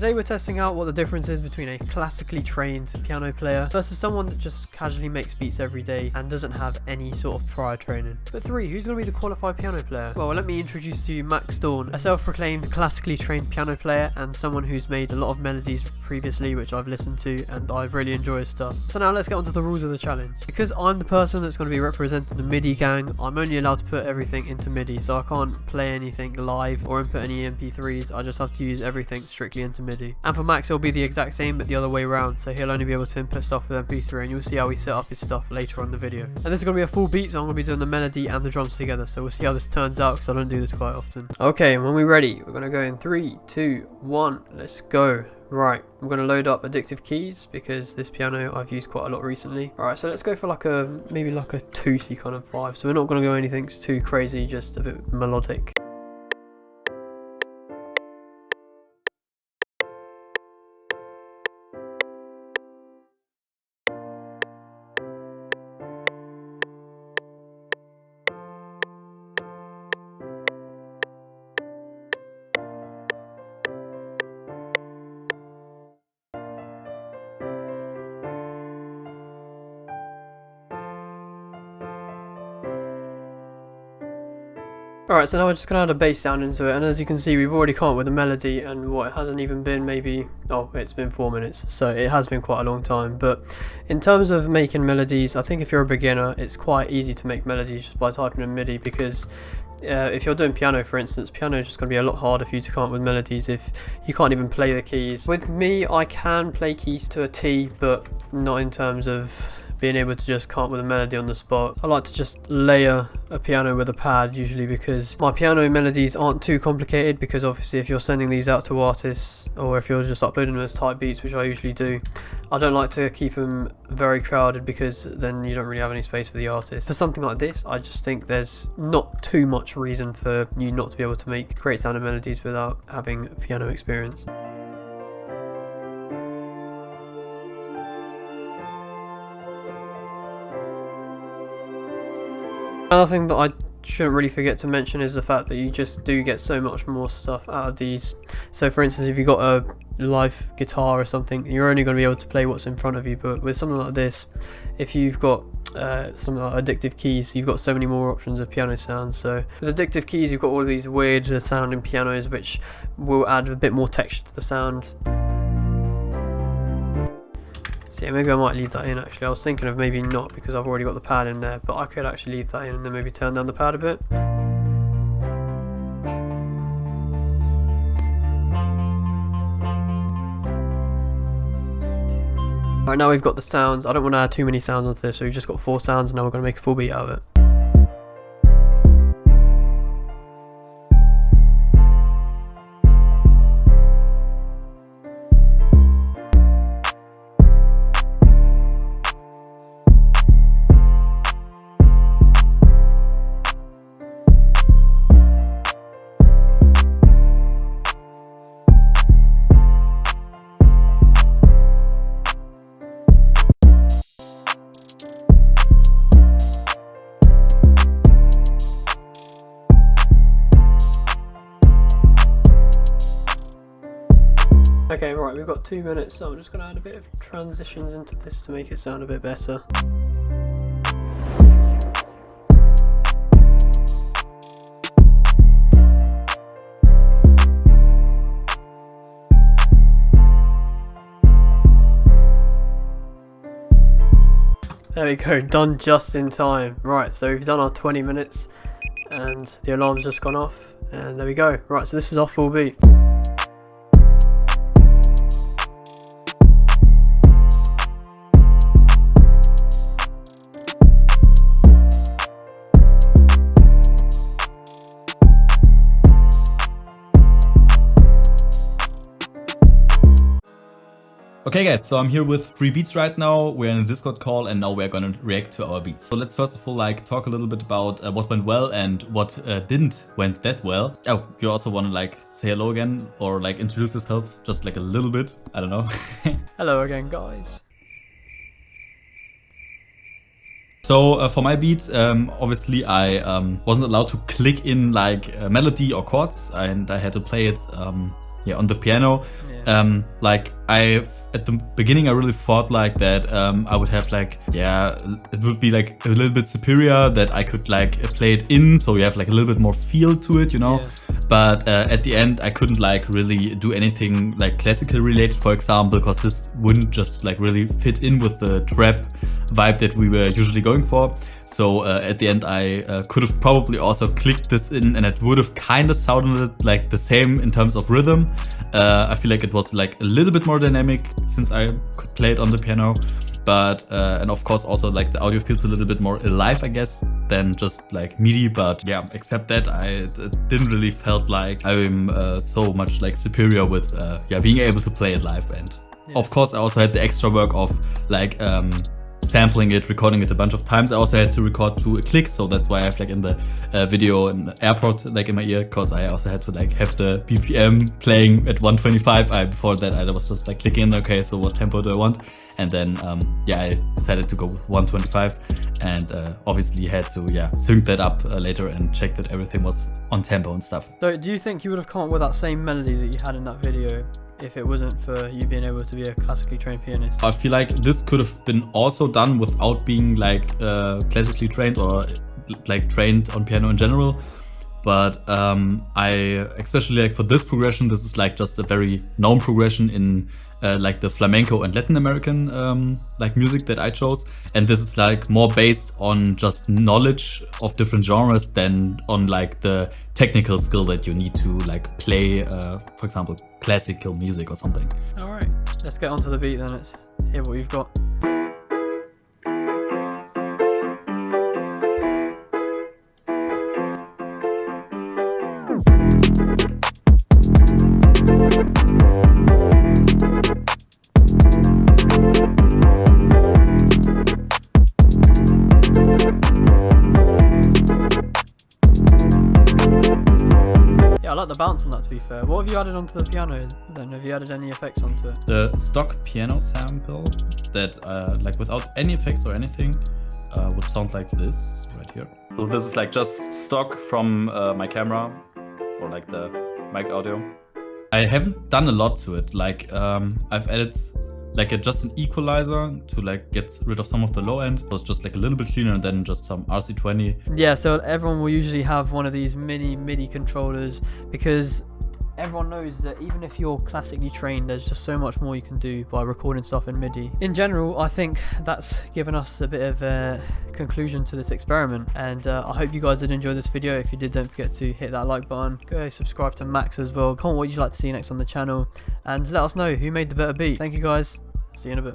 today we're testing out what the difference is between a classically trained piano player versus someone that just casually makes beats every day and doesn't have any sort of prior training. But 3, who's going to be the qualified piano player? Well, let me introduce to you Max Dawn, a self-proclaimed classically trained piano player and someone who's made a lot of melodies previously which I've listened to and I really enjoy his stuff. So now let's get on to the rules of the challenge. Because I'm the person that's going to be representing the MIDI gang, I'm only allowed to put everything into MIDI, so I can't play anything live or input any MP3s, I just have to use everything strictly into MIDI. And for Max it'll be the exact same but the other way around, so he'll only be able to input stuff with MP3 and you'll see how he set up his stuff later on in the video. And this is going to be a full beat, so I'm going to be doing the melody and the drums together, so we'll see how this turns out because I don't do this quite often. Okay, and when we're ready, we're going to go in 3, 2, 1, let's go. Right, I'm going to load up Addictive Keys because this piano I've used quite a lot recently. Alright, so let's go for like maybe like a 2C kind of vibe. So we're not going to go anything too crazy, just a bit melodic. Alright, so now we're just going to add a bass sound into it, and as you can see we've already come up with a melody, and what, it hasn't even been maybe, oh, it's been 4 minutes, so it has been quite a long time. But in terms of making melodies, I think if you're a beginner it's quite easy to make melodies just by typing in MIDI, because if you're doing piano, for instance, piano is just going to be a lot harder for you to come up with melodies if you can't even play the keys. With me, I can play keys to a T, but not in terms of being able to just come up with a melody on the spot. I like to just layer a piano with a pad usually, because my piano melodies aren't too complicated, because obviously if you're sending these out to artists or if you're just uploading them as type beats, which I usually do, I don't like to keep them very crowded because then you don't really have any space for the artist. For something like this, I just think there's not too much reason for you not to be able to make great sounding melodies without having piano experience. Another thing that I shouldn't really forget to mention is the fact that you just do get so much more stuff out of these. So for instance, if you've got a live guitar or something, you're only going to be able to play what's in front of you, but with something like this, if you've got something like Addictive Keys, you've got so many more options of piano sounds. So with Addictive Keys you've got all these weird sounding pianos which will add a bit more texture to the sound. So yeah, maybe I might leave that in actually. I was thinking of maybe not because I've already got the pad in there, but I could actually leave that in and then maybe turn down the pad a bit. Alright, now we've got the sounds. I don't want to add too many sounds onto this, so we've just got 4 sounds and now we're going to make a full beat out of it. Okay, right, we've got 2 minutes, so I'm just going to add a bit of transitions into this to make it sound a bit better. There we go, done just in time. Right, so we've done our 20 minutes and the alarm's just gone off, and there we go. Right, so this is our full beat. Okay guys, so I'm here with 3 beats right now. We're in a Discord call and now we're gonna react to our beats. So let's first of all talk a little bit about what went well and what didn't went that well. Oh, you also wanna say hello again or introduce yourself just a little bit? I don't know. Hello again guys. So for my beat, obviously I wasn't allowed to click in a melody or chords, and I had to play it yeah, on the piano. Yeah. Like at the beginning I really thought like that I would have like, yeah, it would be like a little bit superior, that I could like play it in, so you have like a little bit more feel to it, you know. Yeah. But at the end I couldn't like really do anything like classical related, for example, because this wouldn't just like really fit in with the trap vibe that we were usually going for. So at the end I could have probably also clicked this in, and it would have kind of sounded like the same in terms of rhythm. I feel like it was like a little bit more dynamic since I could play it on the piano, but and of course also like the audio feels a little bit more alive, I guess, than just like MIDI. But yeah, except that it didn't really felt like I'm so much like superior with yeah, being able to play it live. And of course I also had the extra work of like sampling it, recording it a bunch of times. I also had to record to a click, so that's why I have like in the video an AirPod like in my ear, because I also had to like have the BPM playing at 125. Before that I was just like clicking, okay, so what tempo do I want? And then yeah, I decided to go with 125, and obviously had to sync that up later and check that everything was on tempo and stuff. So do you think you would have come up with that same melody that you had in that video if it wasn't for you being able to be a classically trained pianist? I feel like this could have been also done without being like classically trained or like trained on piano in general. But I, especially like for this progression, this is like just a very known progression in like the flamenco and Latin American like music that I chose. And this is like more based on just knowledge of different genres than on like the technical skill that you need to like play, for example, classical music or something. All right, let's get onto the beat then. Let's hear what we've got. I like the bounce on that, to be fair. What have you added onto the piano then? Have you added any effects onto it? The stock piano sample that like without any effects or anything would sound like this right here. So this is like just stock from my camera or like the mic audio. I haven't done a lot to it. Like I've added like just an equalizer to like get rid of some of the low end. It was just like a little bit cleaner, and then just some RC20. Yeah, so everyone will usually have one of these mini MIDI controllers, because everyone knows that even if you're classically trained, there's just so much more you can do by recording stuff in MIDI. In general, I think that's given us a bit of a conclusion to this experiment, and I hope you guys did enjoy this video. If you did, don't forget to hit that like button, go subscribe to Max as well, comment what you'd like to see next on the channel, and let us know who made the better beat. Thank you guys, see you in a bit.